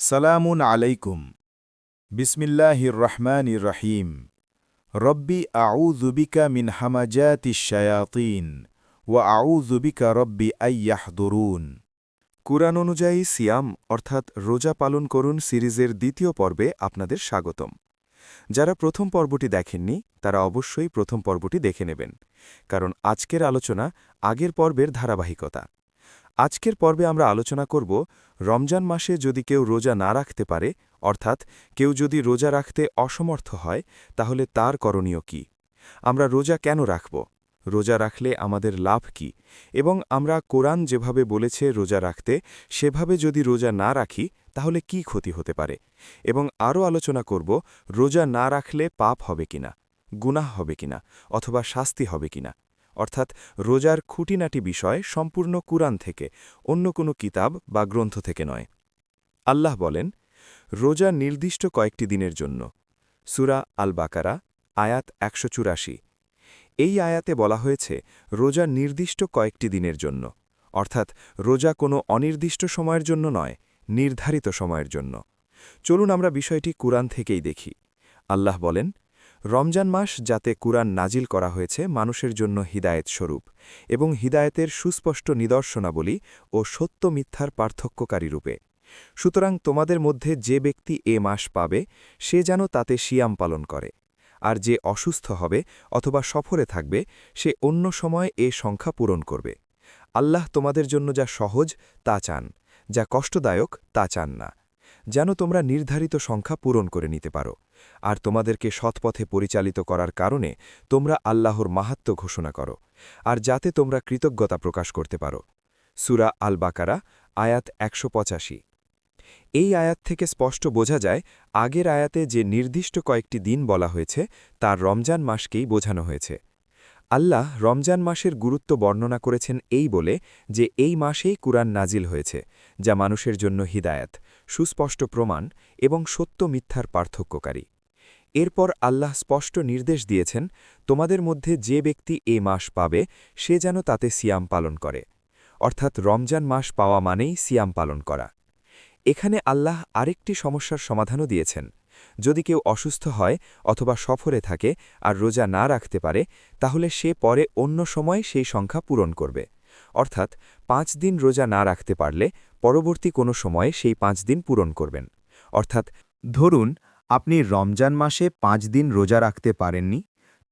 সালামুন আলাইকুম। বিসমিল্লাহির রহমানির রহিম। রব্বি আউযু বিকা মিন হামাজাতিশ শায়াতিন ওয়া আউযু বিকা রব্বি আইয়াহদুরুন। কুরআন অনুযায়ী সিয়াম অর্থাৎ রোজা পালন করুন সিরিজের দ্বিতীয় পর্বে আপনাদের স্বাগতম। যারা প্রথম পর্বটি দেখেননি তারা অবশ্যই প্রথম পর্বটি দেখে নেবেন, কারণ আজকের আলোচনা আগের পর্বের ধারাবাহিকতা। আজকের পর্বে আমরা আলোচনা করব রমজান মাসে যদি কেউ রোজা না রাখতে পারে, অর্থাৎ কেউ যদি রোজা রাখতে অসমর্থ হয়, তাহলে তার করণীয় কি। আমরা রোজা কেন রাখব, রোজা রাখলে আমাদের লাভ কি, এবং আমরা কোরআন যেভাবে বলেছে রোজা রাখতে সেভাবে যদি রোজা না রাখি তাহলে কি ক্ষতি হতে পারে, এবং আরও আলোচনা করব রোজা না রাখলে পাপ হবে কিনা, গুনাহ হবে কিনা, অথবা শাস্তি হবে কিনা। অর্থাৎ রোজার খুঁটিনাটি বিষয় সম্পূর্ণ কুরআন থেকে, অন্য কোনো কিতাব বা গ্রন্থ থেকে নয়। আল্লাহ বলেন, রোজা নির্দিষ্ট কয়েকটি দিনের জন্য। সূরা আল বাকারা, আয়াত ১৮৪। এই আয়াতে বলা হয়েছে রোজা নির্দিষ্ট কয়েকটি দিনের জন্য, অর্থাৎ রোজা কোনো অনির্দিষ্ট সময়ের জন্য নয়, নির্ধারিত সময়ের জন্য। চলুন আমরা বিষয়টি কুরআন থেকেই দেখি। আল্লাহ বলেন, রমজান মাস যাতে কুরআন নাজিল করা হয়েছে মানুষের জন্য হিদায়েত স্বরূপ এবং হিদায়েতের সুস্পষ্ট নিদর্শনাবলী ও সত্য মিথ্যার পার্থক্যকারী রূপে। সুতরাং তোমাদের মধ্যে যে ব্যক্তি এ মাস পাবে সে যেন তাতে সিয়াম পালন করে, আর যে অসুস্থ হবে অথবা সফরে থাকবে সে অন্য সময় এ সংখ্যা পূরণ করবে। আল্লাহ তোমাদের জন্য যা সহজ তা চান, যা কষ্টদায়ক তা চান না, যেন তোমরা নির্ধারিত সংখ্যা পূরণ করে নিতে পারো, আর তোমাদেরকে সৎপথে পরিচালিত করার কারণে তোমরা আল্লাহর মাহাত্ম্য ঘোষণা করো, আর যাতে তোমরা কৃতজ্ঞতা প্রকাশ করতে পারো। সূরা আল বাকারা, আয়াত ১৮৫। এই আয়াত থেকে স্পষ্ট বোঝা যায় আগের আয়াতে যে নির্দিষ্ট কয়েকটি দিন বলা হয়েছে তার রমজান মাসকেই বোঝানো হয়েছে। আল্লাহ রমজান মাসের গুরুত্ব বর্ণনা করেছেন এই বলে যে এই মাসেই কুরআন নাজিল হয়েছে, যা মানুষের জন্য হিদায়াত, সুস্পষ্ট প্রমাণ এবং সত্য মিথ্যার পার্থক্যকারী। এরপর আল্লাহ স্পষ্ট নির্দেশ দিয়েছেন, তোমাদের মধ্যে যে ব্যক্তি এ মাস পাবে সে যেন তাতে সিয়াম পালন করে, অর্থাৎ রমজান মাস পাওয়া মানেই সিয়াম পালন করা। এখানে আল্লাহ আরেকটি সমস্যার সমাধানও দিয়েছেন। যদি কেউ অসুস্থ হয় অথবা সফরে থাকে আর রোজা না রাখতে পারে, তাহলে সে পরে অন্য সময় সেই সংখ্যা পূরণ করবে, অর্থাৎ ৫ দিন রোজা না রাখতে পারলে পরবর্তী কোনো সময়ে সেই ৫ দিন পূরণ করবেন। অর্থাৎ ধরুন আপনি রমজান মাসে ৫ দিন রোজা রাখতে পারেননি,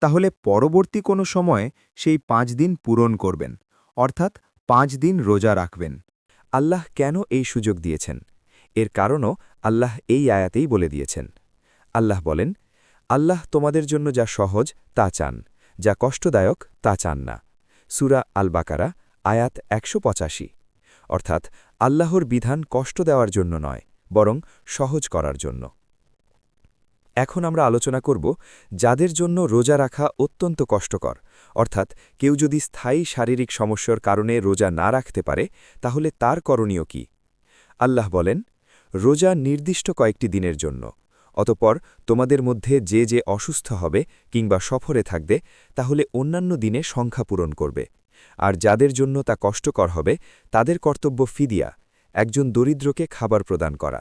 তাহলে পরবর্তী কোনো সময়ে সেই ৫ দিন পূরণ করবেন, অর্থাৎ ৫ দিন রোজা রাখবেন। আল্লাহ কেন এই সুযোগ দিয়েছেন এর কারণও আল্লাহ এই আয়াতেই বলে দিয়েছেন। আল্লাহ বলেন, আল্লাহ তোমাদের জন্য যা সহজ তা চান, যা কষ্টদায়ক তা চান না। সূরা আল বাকারা, আয়াত ১৮৫। অর্থাৎ আল্লাহর বিধান কষ্ট দেওয়ার জন্য নয়, বরং সহজ করার জন্য। এখন আমরা আলোচনা করব যাদের জন্য রোজা রাখা অত্যন্ত কষ্টকর, অর্থাৎ কেউ যদি স্থায়ী শারীরিক সমস্যার কারণে রোজা না রাখতে পারে তাহলে তার করণীয় কি। আল্লাহ বলেন, রোজা নির্দিষ্ট কয়েকটি দিনের জন্য। অতঃপর তোমাদের মধ্যে যে যে অসুস্থ হবে কিংবা সফরে থাকবে তাহলে অন্যান্য দিনে সংখ্যা পূরণ করবে, আর যাদের জন্য তা কষ্টকর হবে তাদের কর্তব্য ফিদিয়া, একজন দরিদ্রকে খাবার প্রদান করা।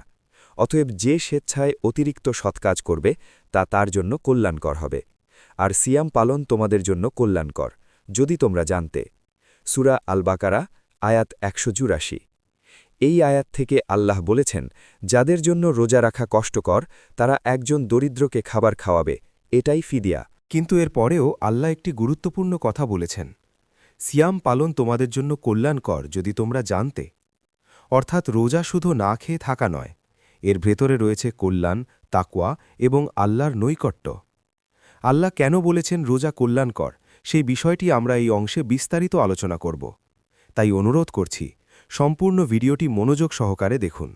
অতএব যে স্বেচ্ছায় অতিরিক্ত সৎকাজ করবে তা তার জন্য কল্যাণকর হবে, আর সিয়াম পালন তোমাদের জন্য কল্যাণকর, যদি তোমরা জানতে। সূরা আল বাকারা, আয়াত ১৮৪। এই আয়াত থেকে আল্লাহ বলেছেন যাদের জন্য রোজা রাখা কষ্টকর তারা একজন দরিদ্রকে খাবার খাওয়াবে, এটাই ফিদিয়া। কিন্তু এর পরেও আল্লাহ একটি গুরুত্বপূর্ণ কথা বলেছেন, সিয়াম পালন তোমাদের জন্য কল্যাণকর যদি তোমরা জানতে। অর্থাৎ রোজা শুধু না খেয়ে থাকা নয়, এর ভেতরে রয়েছে কল্যাণ, তাকওয়া এবং আল্লাহর নৈকট্য। আল্লাহ কেন বলেছেন রোজা কল্যাণকর সেই বিষয়টি আমরা এই অংশে বিস্তারিত আলোচনা করব। তাই অনুরোধ করছি, সম্পূর্ণ ভিডিওটি মনোযোগ সহকারে দেখুন।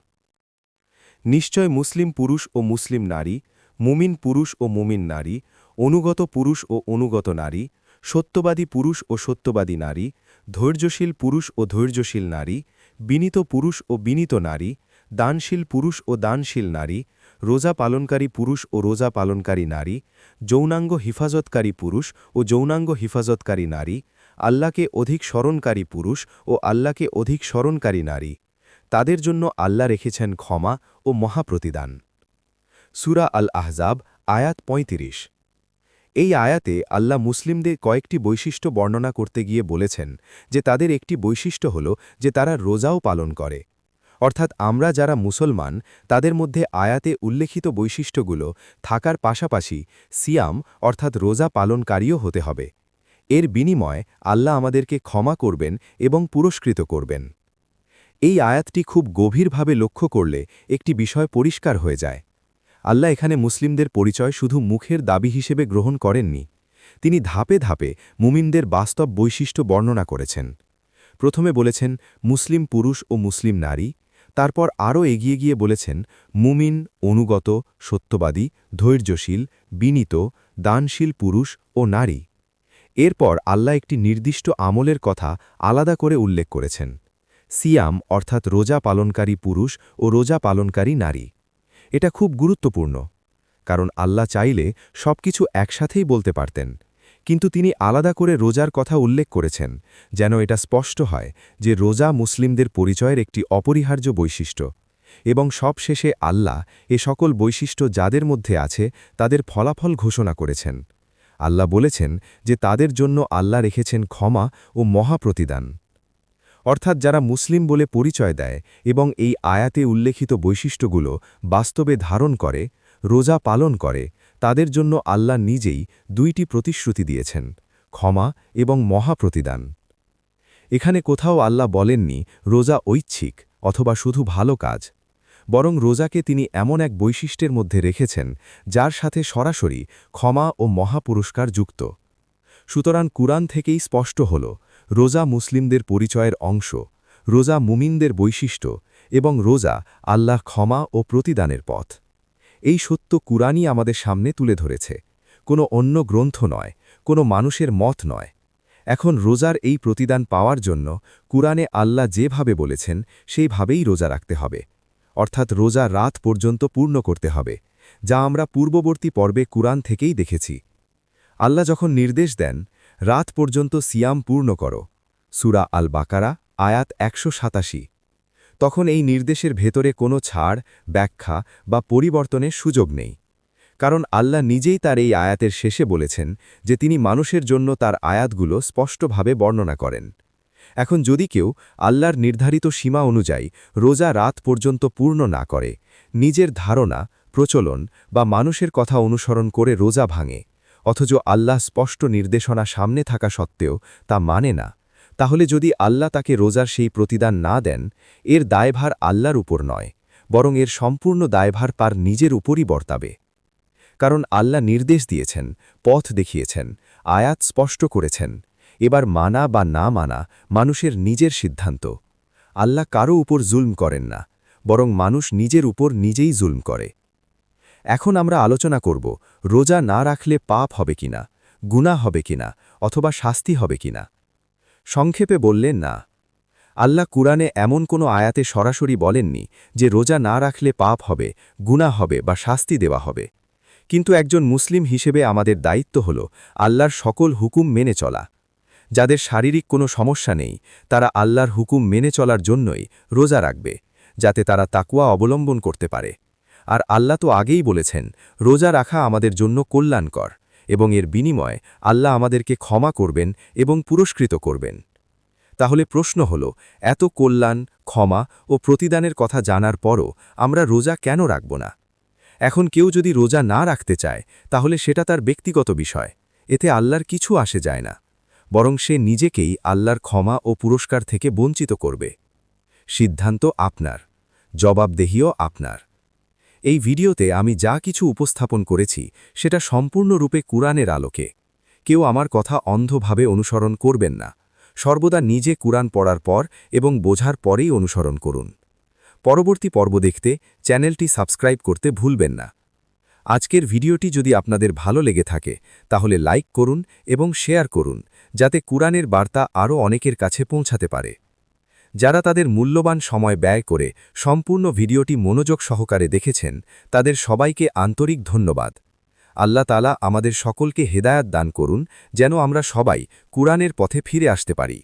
নিশ্চয় মুসলিম পুরুষ ও মুসলিম নারী, মুমিন পুরুষ ও মুমিন নারী, অনুগত পুরুষ ও অনুগত নারী, সত্যবাদী পুরুষ ও সত্যবাদী নারী, ধৈর্যশীল পুরুষ ও ধৈর্যশীল নারী, বিনীত পুরুষ ও বিনীত নারী, দানশীল পুরুষ ও দানশীল নারী, রোজা পালনকারী পুরুষ ও রোজা পালনকারী নারী, যৌনাঙ্গ হিফাজতকারী পুরুষ ও যৌনাঙ্গ হিফাজতকারী নারী, আল্লাহকে অধিক স্মরণকারী পুরুষ ও আল্লাহকে অধিক স্মরণকারী নারী, তাদের জন্য আল্লাহ রেখেছেন ক্ষমা ও মহাপ্রতিদান। সূরা আল আহজাব আয়াত ৩৫। এই আয়াতে আল্লাহ মুসলিমদের কয়েকটি বৈশিষ্ট্য বর্ণনা করতে গিয়ে বলেছেন যে তাদের একটি বৈশিষ্ট্য হল যে তারা রোজাও পালন করে। অর্থাৎ আমরা যারা মুসলমান তাদের মধ্যে আয়াতে উল্লেখিত বৈশিষ্ট্যগুলো থাকার পাশাপাশি সিয়াম অর্থাৎ রোজা পালনকারীও হতে হবে। এর বিনিময়ে আল্লাহ আমাদেরকে ক্ষমা করবেন এবং পুরস্কৃত করবেন। এই আয়াতটি খুব গভীরভাবে লক্ষ্য করলে একটি বিষয় পরিষ্কার হয়ে যায়। আল্লাহ এখানে মুসলিমদের পরিচয় শুধু মুখের দাবি হিসেবে গ্রহণ করেননি, তিনি ধাপে ধাপে মুমিনদের বাস্তব বৈশিষ্ট্য বর্ণনা করেছেন। প্রথমে বলেছেন মুসলিম পুরুষ ও মুসলিম নারী, তারপর আরও এগিয়ে গিয়ে বলেছেন মুমিন, অনুগত, সত্যবাদী, ধৈর্যশীল, বিনীত, দানশীল পুরুষ ও নারী। এরপর আল্লাহ একটি নির্দিষ্ট আমলের কথা আলাদা করে উল্লেখ করেছেন, সিয়াম অর্থাৎ রোজা পালনকারী পুরুষ ও রোজা পালনকারী নারী। এটা খুব গুরুত্বপূর্ণ, কারণ আল্লাহ চাইলে সবকিছু একসাথেই বলতে পারতেন, কিন্তু তিনি আলাদা করে রোজার কথা উল্লেখ করেছেন যেন এটা স্পষ্ট হয় যে রোজা মুসলিমদের পরিচয়ের একটি অপরিহার্য বৈশিষ্ট্য, এবং সবশেষে আল্লাহ এ সকল বৈশিষ্ট্য যাদের মধ্যে আছে তাদের ফলাফল ঘোষণা করেছেন। আল্লাহ বলেছেন যে তাদের জন্য আল্লাহ রেখেছেন ক্ষমা ও মহাপ্রতিদান। অর্থাৎ যারা মুসলিম বলে পরিচয় দেয় এবং এই আয়াতে উল্লেখিত বৈশিষ্ট্যগুলো বাস্তবে ধারণ করে, রোজা পালন করে, তাদের জন্য আল্লাহ নিজেই দুইটি প্রতিশ্রুতি দিয়েছেন, ক্ষমা এবং মহাপ্রতিদান। এখানে কোথাও আল্লাহ বলেননি রোজা ঐচ্ছিক অথবা শুধু ভালো কাজ, বরং রোজাকে তিনি এমন এক বৈশিষ্ট্যের মধ্যে রেখেছেন যার সাথে সরাসরি ক্ষমা ও মহাপুরস্কার যুক্ত। সুতরাং কুরআন থেকেই স্পষ্ট হল রোজা মুসলিমদের পরিচয়ের অংশ, রোজা মুমিনদের বৈশিষ্ট্য এবং রোজা আল্লাহ ক্ষমা ও প্রতিদানের পথ। এই সত্য কুরআনই আমাদের সামনে তুলে ধরেছে, কোনো অন্য গ্রন্থ নয়, কোনো মানুষের মত নয়। এখন রোজার এই প্রতিদান পাওয়ার জন্য কুরআনে আল্লাহ যেভাবে বলেছেন সেইভাবেই রোজা রাখতে হবে, অর্থাৎ রোজা রাত পর্যন্ত পূর্ণ করতে হবে, যা আমরা পূর্ববর্তী পর্বে কুরআন থেকেই দেখেছি। আল্লাহ যখন নির্দেশ দেন রাত পর্যন্ত সিয়াম পূর্ণ করো, সূরা আল বাকারা আয়াত ১৮৭, তখন এই নির্দেশের ভেতরে কোনো ছাড়, ব্যাখ্যা বা পরিবর্তনের সুযোগ নেই, কারণ আল্লাহ নিজেই তার এই আয়াতের শেষে বলেছেন যে তিনি মানুষের জন্য তার আয়াতগুলো স্পষ্টভাবে বর্ণনা করেন। এখন যদি কেউ আল্লাহর নির্ধারিত সীমা অনুযায়ী রোজা রাত পর্যন্ত পূর্ণ না করে, নিজের ধারণা, প্রচলন বা মানুষের কথা অনুসরণ করে রোজা ভাঙে, অথচ আল্লাহ স্পষ্ট নির্দেশনা সামনে থাকা সত্ত্বেও তা মানে না, তাহলে যদি আল্লাহ তাকে রোজার সেই প্রতিদান না দেন, এর দায়ভার আল্লাহর উপর নয়, বরং এর সম্পূর্ণ দায়ভার তার নিজের উপরই বর্তাবে। কারণ আল্লাহ নির্দেশ দিয়েছেন, পথ দেখিয়েছেন, আয়াত স্পষ্ট করেছেন, এবার মানা বা না মানা মানুষের নিজের সিদ্ধান্ত। আল্লাহ কারো উপর জুলম করেন না, বরং মানুষ নিজের উপর নিজেই জুলম করে। এখন আমরা আলোচনা করব রোজা না রাখলে পাপ হবে কিনা, গুনাহ হবে কিনা, অথবা শাস্তি হবে কিনা। সংক্ষেপে বললেন না, আল্লাহ কুরআনে এমন কোনো আয়াতে সরাসরি বলেননি যে রোজা না রাখলে পাপ হবে, গুনাহ হবে বা শাস্তি দেওয়া হবে। কিন্তু একজন মুসলিম হিসেবে আমাদের দায়িত্ব হল আল্লাহর সকল হুকুম মেনে চলা। যাদের শারীরিক কোনো সমস্যা নেই তারা আল্লাহর হুকুম মেনে চলার জন্যই রোজা রাখবে, যাতে তারা তাকওয়া অবলম্বন করতে পারে। আর আল্লাহ তো আগেই বলেছেন রোজা রাখা আমাদের জন্য কল্যাণকর, এবং এর বিনিময়ে আল্লাহ আমাদেরকে ক্ষমা করবেন এবং পুরস্কৃত করবেন। তাহলে প্রশ্ন হল, এত কল্যাণ, ক্ষমা ও প্রতিদানের কথা জানার পরও আমরা রোজা কেন রাখব না? এখন কেউ যদি রোজা না রাখতে চায় তাহলে সেটা তার ব্যক্তিগত বিষয়, এতে আল্লাহর কিছু আসে যায় না, বরং সে নিজেকেই আল্লাহর ক্ষমা ও পুরস্কার থেকে বঞ্চিত করবে। সিদ্ধান্ত আপনার, জবাবদেহিও আপনার। এই ভিডিওতে আমি যা কিছু উপস্থাপন করেছি সেটা সম্পূর্ণরূপে কুরআনের আলোকে। কেউ আমার কথা অন্ধভাবে অনুসরণ করবেন না, সর্বদা নিজে কুরআন পড়ার পর এবং বোঝার পরেই অনুসরণ করুন। পরবর্তী পর্ব দেখতে চ্যানেলটি সাবস্ক্রাইব করতে ভুলবেন না। আজকের ভিডিওটি যদি আপনাদের ভালো লেগে থাকে তাহলে লাইক করুন এবং শেয়ার করুন, যাতে কুরআনের বার্তা আরও অনেকের কাছে পৌঁছাতে পারে। যারা তাদের মূল্যবান সময় ব্যয় করে সম্পূর্ণ ভিডিওটি মনোযোগ সহকারে দেখেছেন তাদের সবাইকে আন্তরিক ধন্যবাদ। আল্লাহ তাআলা আমাদের সকলকে হেদায়াত দান করুন যেন আমরা সবাই কুরআনের পথে ফিরে আসতে পারি।